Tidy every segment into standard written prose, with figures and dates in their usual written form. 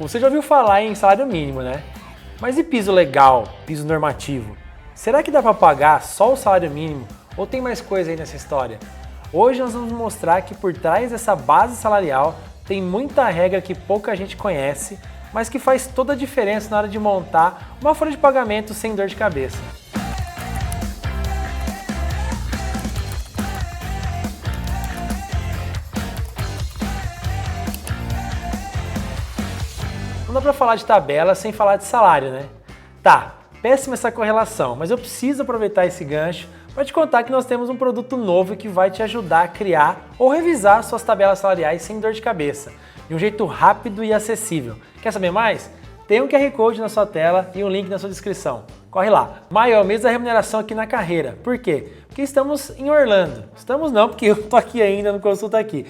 Você já ouviu falar em salário mínimo, né? Mas e piso legal, piso normativo? Será que dá para pagar só o salário mínimo ou tem mais coisa aí nessa história? Hoje nós vamos mostrar que por trás dessa base salarial tem muita regra que pouca gente conhece, mas que faz toda a diferença na hora de montar uma folha de pagamento sem dor de cabeça. Não dá pra falar de tabela sem falar de salário, né? Tá, péssima essa correlação, mas eu preciso aproveitar esse gancho para te contar que nós temos um produto novo que vai te ajudar a criar ou revisar suas tabelas salariais sem dor de cabeça, de um jeito rápido e acessível. Quer saber mais? Tem um QR Code na sua tela e um link na sua descrição. Corre lá. Maio é o mês da remuneração aqui na carreira. Por quê? Porque estamos em Orlando. Estamos não, porque eu tô aqui ainda, não consulta aqui.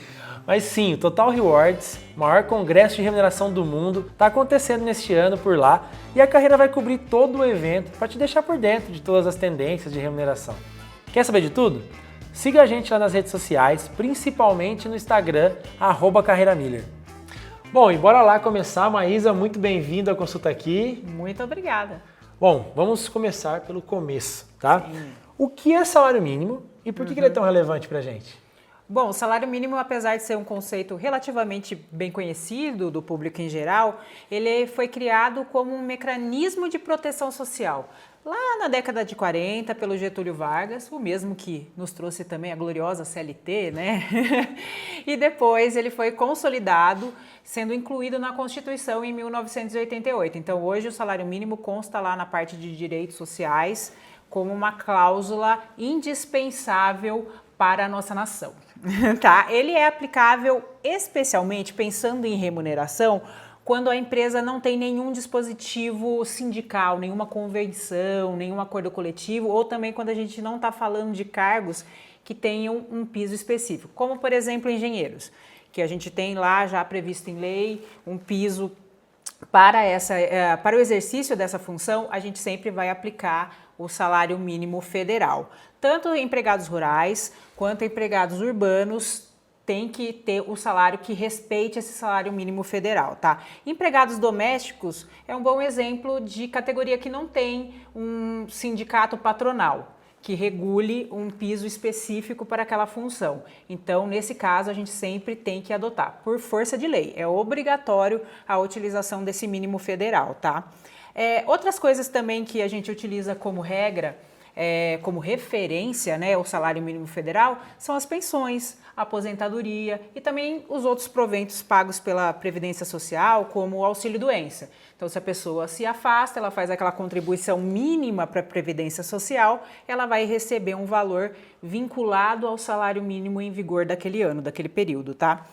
Mas sim, o Total Rewards, maior congresso de remuneração do mundo, está acontecendo neste ano por lá e a carreira vai cobrir todo o evento para te deixar por dentro de todas as tendências de remuneração. Quer saber de tudo? Siga a gente lá nas redes sociais, principalmente no Instagram, @carreiramiller. Bom, e bora lá começar. Maísa, muito bem-vinda à consulta aqui. Muito obrigada. Bom, vamos começar pelo começo, tá? Sim. O que é salário mínimo e por que ele é tão relevante pra gente? Bom, o salário mínimo, apesar de ser um conceito relativamente bem conhecido do público em geral, ele foi criado como um mecanismo de proteção social. Lá na década de 40, pelo Getúlio Vargas, o mesmo que nos trouxe também a gloriosa CLT, né? E depois ele foi consolidado, sendo incluído na Constituição em 1988. Então, hoje o salário mínimo consta lá na parte de direitos sociais como uma cláusula indispensável para a nossa nação. Tá? Ele é aplicável especialmente pensando em remuneração quando a empresa não tem nenhum dispositivo sindical, nenhuma convenção, nenhum acordo coletivo, ou também quando a gente não está falando de cargos que tenham um piso específico, como por exemplo engenheiros, que a gente tem lá já previsto em lei um piso para o exercício dessa função, a gente sempre vai aplicar o salário mínimo federal. Tanto empregados rurais quanto empregados urbanos têm que ter o salário que respeite esse salário mínimo federal, tá? Empregados domésticos é um bom exemplo de categoria que não tem um sindicato patronal que regule um piso específico para aquela função. Então, nesse caso, a gente sempre tem que adotar, por força de lei. É obrigatório a utilização desse mínimo federal, tá? Outras coisas também que a gente utiliza como regra, como referência, né, o salário mínimo federal, são as pensões, a aposentadoria e também os outros proventos pagos pela Previdência Social, como o auxílio-doença. Então, se a pessoa se afasta, ela faz aquela contribuição mínima para a Previdência Social, ela vai receber um valor vinculado ao salário mínimo em vigor daquele ano, daquele período, tá?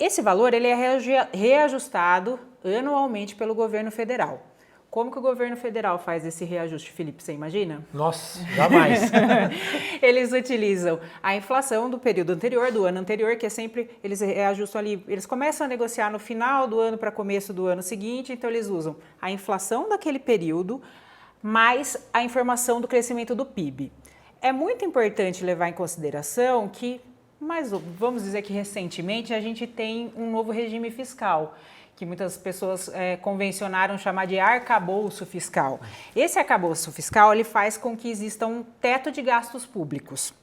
Esse valor ele é reajustado anualmente pelo governo federal. Como que o governo federal faz esse reajuste, Felipe? Você imagina? Nossa, jamais! Eles utilizam a inflação do período anterior, do ano anterior, que é sempre, eles reajustam ali, eles começam a negociar no final do ano para começo do ano seguinte, então eles usam a inflação daquele período, mais a informação do crescimento do PIB. É muito importante levar em consideração que, vamos dizer que recentemente, a gente tem um novo regime fiscal, que muitas pessoas convencionaram chamar de arcabouço fiscal. Esse arcabouço fiscal ele faz com que exista um teto de gastos públicos.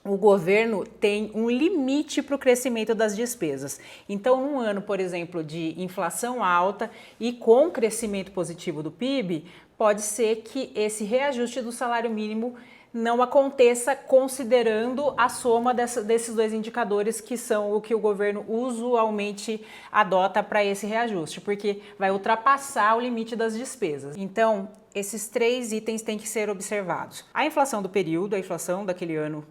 O governo tem um limite para o crescimento das despesas. Então, num ano, por exemplo, de inflação alta e com crescimento positivo do PIB, pode ser que esse reajuste do salário mínimo não aconteça considerando a soma desses dois indicadores que são o que o governo usualmente adota para esse reajuste, porque vai ultrapassar o limite das despesas. Então, esses três itens têm que ser observados. A inflação do período, a inflação daquele ano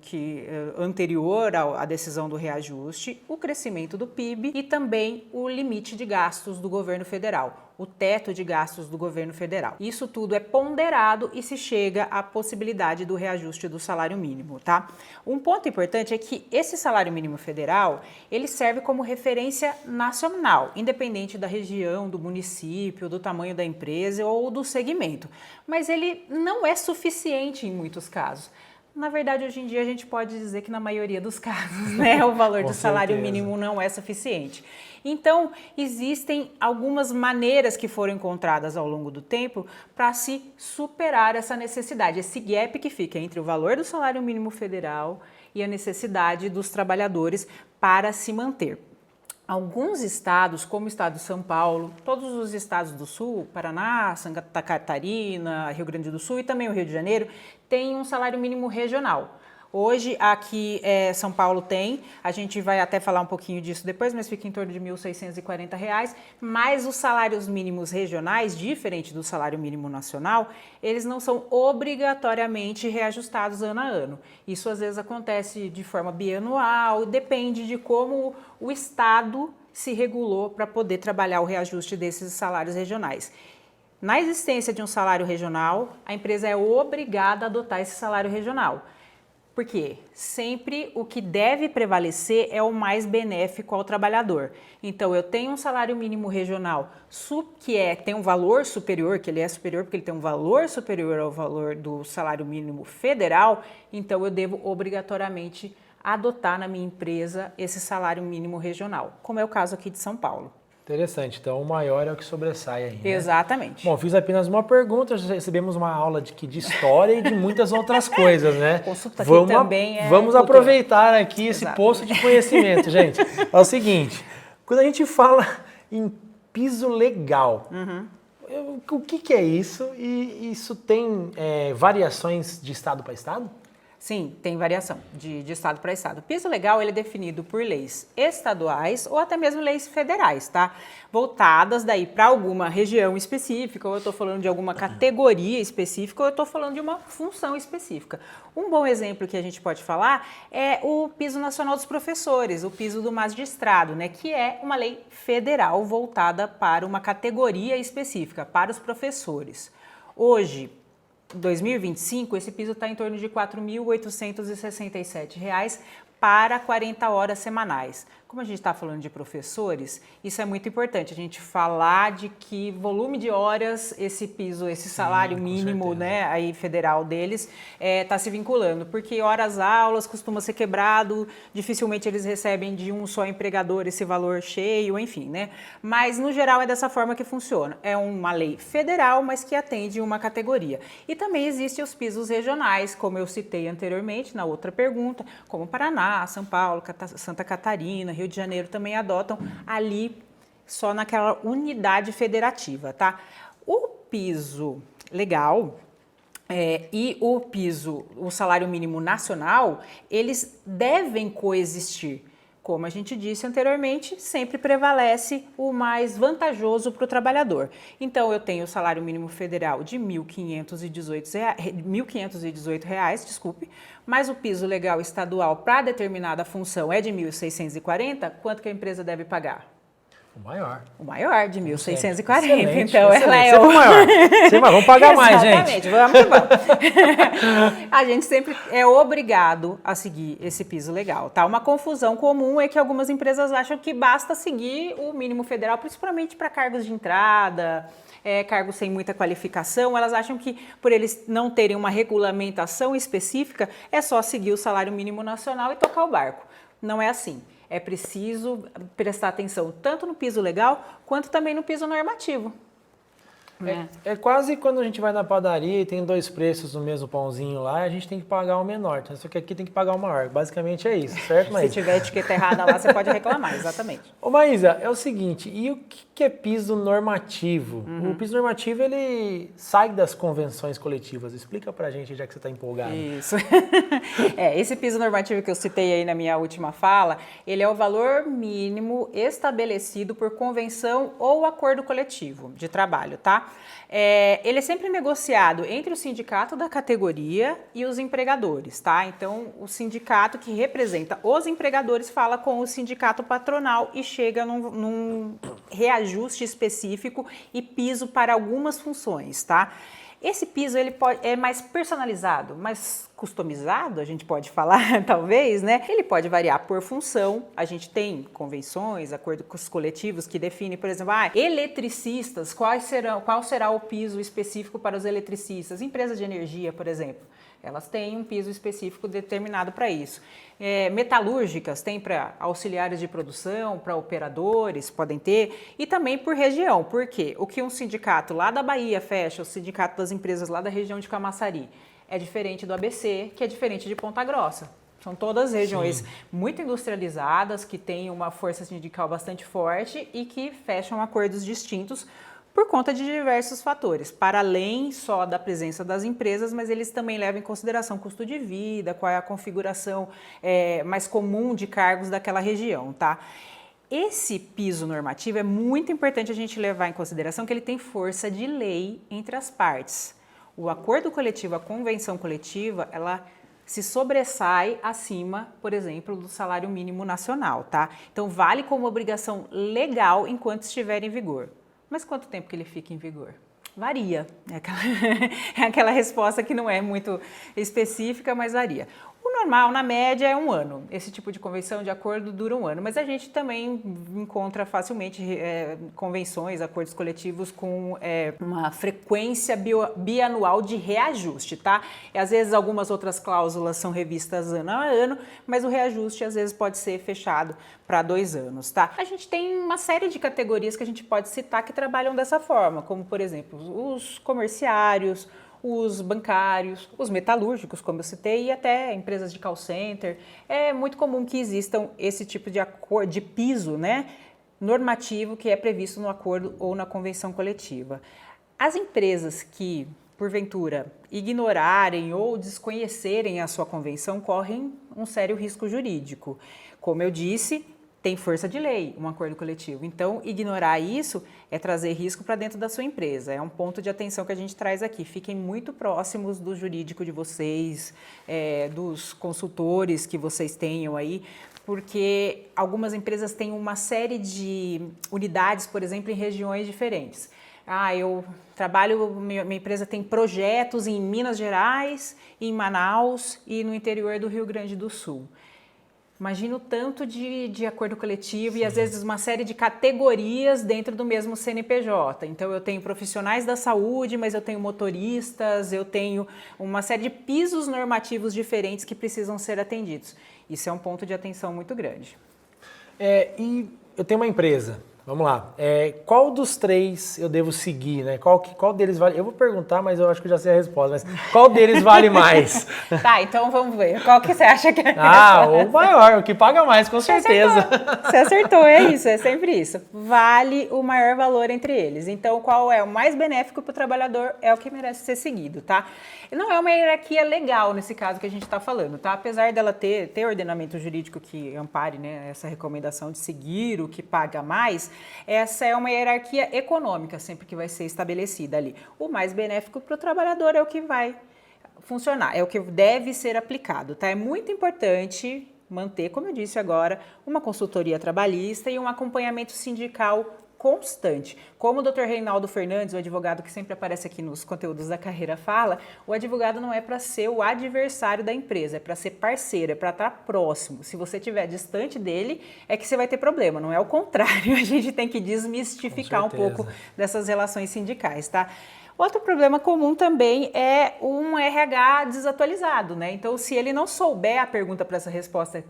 anterior à decisão do reajuste, o crescimento do PIB e também o limite de gastos do governo federal, o teto de gastos do governo federal. Isso tudo é ponderado e se chega à possibilidade do reajuste do salário mínimo, tá? Um ponto importante é que esse salário mínimo federal, ele serve como referência nacional, independente da região, do município, do tamanho da empresa ou do segmento. Mas ele não é suficiente em muitos casos. Na verdade, hoje em dia a gente pode dizer que na maioria dos casos, né, o valor do salário mínimo não é suficiente. Então, existem algumas maneiras que foram encontradas ao longo do tempo para se superar essa necessidade, esse gap que fica entre o valor do salário mínimo federal e a necessidade dos trabalhadores para se manter. Alguns estados, como o estado de São Paulo, todos os estados do Sul, Paraná, Santa Catarina, Rio Grande do Sul e também o Rio de Janeiro, têm um salário mínimo regional. Hoje, aqui São Paulo tem, a gente vai até falar um pouquinho disso depois, mas fica em torno de R$ 1.640, mas os salários mínimos regionais, diferente do salário mínimo nacional, eles não são obrigatoriamente reajustados ano a ano. Isso às vezes acontece de forma bianual, depende de como o Estado se regulou para poder trabalhar o reajuste desses salários regionais. Na existência de um salário regional, a empresa é obrigada a adotar esse salário regional. Por quê? Sempre o que deve prevalecer é o mais benéfico ao trabalhador. Então, eu tenho um salário mínimo regional que tem um valor superior, que ele é superior porque ele tem um valor superior ao valor do salário mínimo federal, então eu devo obrigatoriamente adotar na minha empresa esse salário mínimo regional, como é o caso aqui de São Paulo. Interessante, então o maior é o que sobressai aí, né? Exatamente. Bom, fiz apenas uma pergunta, já recebemos uma aula de história e de muitas outras coisas, né? Consulta aqui também vamos aproveitar aqui esse poço de conhecimento, gente. É o seguinte, quando a gente fala em piso legal, o que é isso? E isso tem variações de estado para estado? Sim, tem variação de estado para estado. O piso legal ele é definido por leis estaduais ou até mesmo leis federais, tá? Voltadas daí para alguma região específica, ou eu estou falando de alguma categoria específica, ou eu estou falando de uma função específica. Um bom exemplo que a gente pode falar é o piso nacional dos professores, o piso do magistrado, né? Que é uma lei federal voltada para uma categoria específica, para os professores. Hoje, 2025, esse piso está em torno de R$ 4.867 para 40 horas semanais. Como a gente está falando de professores, isso é muito importante, a gente falar de que volume de horas esse piso, esse salário mínimo, né, aí federal deles, está se vinculando, porque horas aulas costuma ser quebrado, dificilmente eles recebem de um só empregador esse valor cheio, enfim, né? Mas no geral é dessa forma que funciona. É uma lei federal, mas que atende uma categoria. E também existem os pisos regionais, como eu citei anteriormente na outra pergunta, como Paraná, São Paulo, Santa Catarina, Rio de Janeiro também adotam ali só naquela unidade federativa, tá? O piso legal e o salário mínimo nacional, eles devem coexistir. Como a gente disse anteriormente, sempre prevalece o mais vantajoso para o trabalhador. Então, eu tenho o salário mínimo federal de R$ 1.518, desculpe, mas o piso legal estadual para determinada função é de R$ 1.640, quanto que a empresa deve pagar? O maior. O maior, de 1.640. Excelente, então, excelente. ela é o maior. Vamos pagar mais, gente. Exatamente, vamos que vamos. A gente sempre é obrigado a seguir esse piso legal, tá? Uma confusão comum é que algumas empresas acham que basta seguir o mínimo federal, principalmente para cargos de entrada, cargos sem muita qualificação. Elas acham que, por eles não terem uma regulamentação específica, é só seguir o salário mínimo nacional e tocar o barco. Não é assim. É preciso prestar atenção tanto no piso legal quanto também no piso normativo. É quase quando a gente vai na padaria e tem dois preços no mesmo pãozinho lá, a gente tem que pagar o menor. Então, só que aqui tem que pagar o maior. Basicamente é isso, certo, Maísa? Se tiver etiqueta errada lá, você pode reclamar, exatamente. Ô, Maísa, é o seguinte, e o que é piso normativo? O piso normativo, ele sai das convenções coletivas. Explica pra gente, já que você está empolgado. Isso. Esse piso normativo que eu citei aí na minha última fala, ele é o valor mínimo estabelecido por convenção ou acordo coletivo de trabalho, tá? Ele é sempre negociado entre o sindicato da categoria e os empregadores, tá? Então, o sindicato que representa os empregadores fala com o sindicato patronal e chega num reajuste específico e piso para algumas funções, tá? Esse piso ele é mais personalizado, mais customizado, a gente pode falar, talvez, né? Ele pode variar por função. A gente tem convenções, acordos coletivos que definem, por exemplo, eletricistas, qual será o piso específico para os eletricistas? Empresa de energia, por exemplo. Elas têm um piso específico determinado para isso. Metalúrgicas tem para auxiliares de produção, para operadores, podem ter, e também por região. Por quê? O que um sindicato lá da Bahia fecha, o sindicato das empresas lá da região de Camaçari, é diferente do ABC, que é diferente de Ponta Grossa. São todas regiões muito industrializadas, que têm uma força sindical bastante forte e que fecham acordos distintos por conta de diversos fatores, para além só da presença das empresas, mas eles também levam em consideração custo de vida, qual é a configuração mais comum de cargos daquela região, tá? Esse piso normativo é muito importante a gente levar em consideração que ele tem força de lei entre as partes. O acordo coletivo, a convenção coletiva, ela se sobressai acima, por exemplo, do salário mínimo nacional, tá? Então, vale como obrigação legal enquanto estiver em vigor. Mas quanto tempo que ele fica em vigor? Varia. É aquela resposta que não é muito específica, mas varia. O normal, na média, é 1 ano. Esse tipo de convenção de acordo dura 1 ano. Mas a gente também encontra facilmente convenções, acordos coletivos com uma frequência bianual de reajuste, tá? E, às vezes algumas outras cláusulas são revistas ano a ano, mas o reajuste às vezes pode ser fechado para 2 anos, tá? A gente tem uma série de categorias que a gente pode citar que trabalham dessa forma, como, por exemplo, os comerciários, os bancários, os metalúrgicos, como eu citei, e até empresas de call center. É muito comum que existam esse tipo de piso, né, normativo que é previsto no acordo ou na convenção coletiva. As empresas que, porventura, ignorarem ou desconhecerem a sua convenção correm um sério risco jurídico. Como eu disse, tem força de lei, um acordo coletivo. Então, ignorar isso é trazer risco para dentro da sua empresa. É um ponto de atenção que a gente traz aqui. Fiquem muito próximos do jurídico de vocês, dos consultores que vocês tenham aí, porque algumas empresas têm uma série de unidades, por exemplo, em regiões diferentes. Eu trabalho, minha empresa tem projetos em Minas Gerais, em Manaus e no interior do Rio Grande do Sul. Imagina o tanto de acordo coletivo e, às vezes, uma série de categorias dentro do mesmo CNPJ. Então, eu tenho profissionais da saúde, mas eu tenho motoristas, eu tenho uma série de pisos normativos diferentes que precisam ser atendidos. Isso é um ponto de atenção muito grande. E eu tenho uma empresa. Vamos lá. Qual dos 3 eu devo seguir, né? Qual deles vale? Eu vou perguntar, mas eu acho que eu já sei a resposta. Mas qual deles vale mais? Tá, então vamos ver. Qual que você acha que é? O maior, o que paga mais, com certeza. Você acertou, é isso, é sempre isso. Vale o maior valor entre eles. Então, qual é o mais benéfico para o trabalhador é o que merece ser seguido, tá? Não é uma hierarquia legal nesse caso que a gente está falando, tá? Apesar dela ter ordenamento jurídico que ampare, né, essa recomendação de seguir o que paga mais, essa é uma hierarquia econômica sempre que vai ser estabelecida ali. O mais benéfico para o trabalhador é o que vai funcionar, é o que deve ser aplicado, tá? É muito importante manter, como eu disse agora, uma consultoria trabalhista e um acompanhamento sindical constante. Como o Dr. Reinaldo Fernandes, o advogado que sempre aparece aqui nos conteúdos da carreira, fala, o advogado não é para ser o adversário da empresa, é para ser parceiro, é para estar próximo. Se você estiver distante dele, é que você vai ter problema, não é o contrário. A gente tem que desmistificar um pouco dessas relações sindicais, tá? Outro problema comum também é um RH desatualizado, né? Então, se ele não souber a pergunta para essa resposta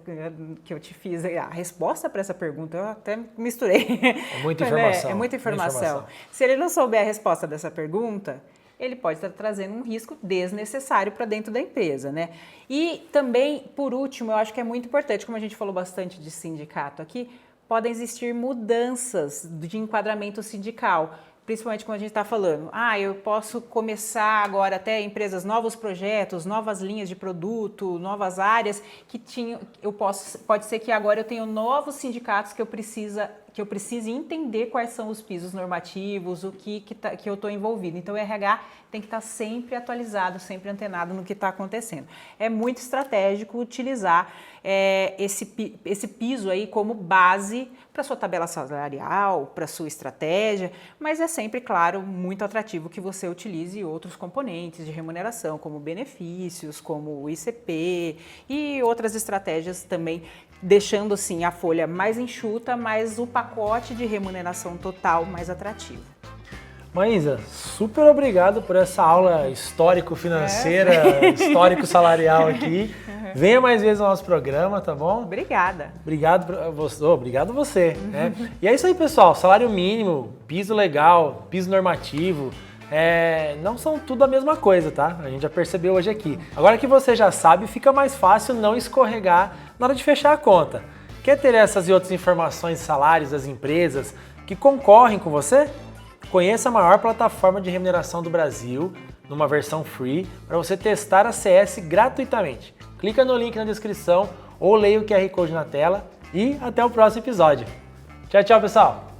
que eu te fiz, a resposta para essa pergunta, eu até misturei. É muita informação. É muita informação. Se ele não souber a resposta dessa pergunta, ele pode estar trazendo um risco desnecessário para dentro da empresa, né? E também, por último, eu acho que é muito importante, como a gente falou bastante de sindicato aqui, podem existir mudanças de enquadramento sindical. Principalmente quando a gente está falando, eu posso começar agora até empresas, novos projetos, novas linhas de produto, novas áreas que pode ser que agora eu tenha novos sindicatos que eu precise entender quais são os pisos normativos, o que eu estou envolvido. Então, o RH tem que estar sempre atualizado, sempre antenado no que está acontecendo. É muito estratégico utilizar esse piso aí como base para sua tabela salarial, para sua estratégia, mas é sempre, claro, muito atrativo que você utilize outros componentes de remuneração, como benefícios, como o ICP e outras estratégias também, deixando assim a folha mais enxuta, mas o pacote de remuneração total mais atrativo. Maísa, super obrigado por essa aula histórico-financeira, histórico-salarial aqui. Venha mais vezes ao nosso programa, tá bom? Obrigada. Obrigado a você. Né? E é isso aí, pessoal. Salário mínimo, piso legal, piso normativo, não são tudo a mesma coisa, tá? A gente já percebeu hoje aqui. Agora que você já sabe, fica mais fácil não escorregar na hora de fechar a conta. Quer ter essas e outras informações de salários das empresas que concorrem com você? Conheça a maior plataforma de remuneração do Brasil, numa versão free, para você testar a CS gratuitamente. Clica no link na descrição ou leia o QR Code na tela e até o próximo episódio. Tchau, tchau, pessoal!